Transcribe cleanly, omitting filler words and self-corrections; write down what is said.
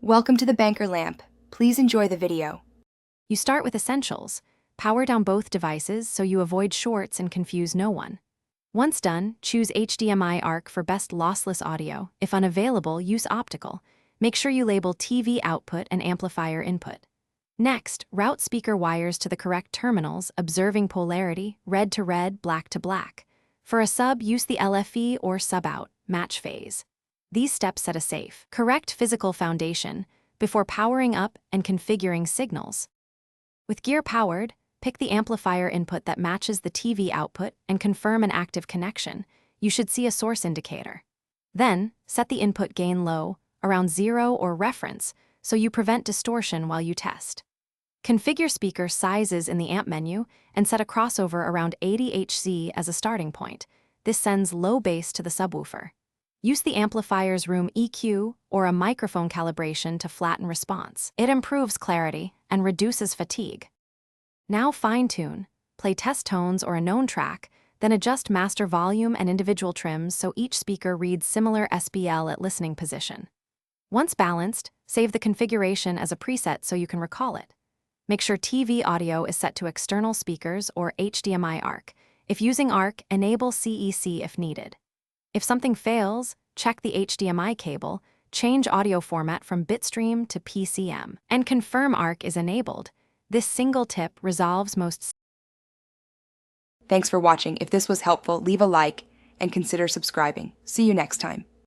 Welcome to the Banker Lamp. Please enjoy the video. You start with essentials. Power down both devices so you avoid shorts and confuse no one. Once done, choose HDMI ARC for best lossless audio. If unavailable, use optical. Make sure you label TV output and amplifier input. Next, route speaker wires to the correct terminals, observing polarity, red to red, black to black. For a sub, use the LFE or sub-out, match phase. These steps set a safe, correct physical foundation before powering up and configuring signals. With gear powered, pick the amplifier input that matches the TV output and confirm an active connection. You should see a source indicator. Then, set the input gain low, around 0 or reference, so you prevent distortion while you test. Configure speaker sizes in the amp menu and set a crossover around 80 Hz as a starting point. This sends low bass to the subwoofer. Use the amplifier's room EQ or a microphone calibration to flatten response. It improves clarity and reduces fatigue. Now fine-tune, play test tones or a known track, then adjust master volume and individual trims so each speaker reads similar SBL at listening position. Once balanced, save the configuration as a preset so you can recall it. Make sure TV audio is set to external speakers or HDMI ARC. If using ARC, enable CEC if needed. If something fails, check the HDMI cable, change audio format from bitstream to PCM, and confirm ARC is enabled. This single tip resolves most. Thanks for watching. If this was helpful, leave a like and consider subscribing. See you next time.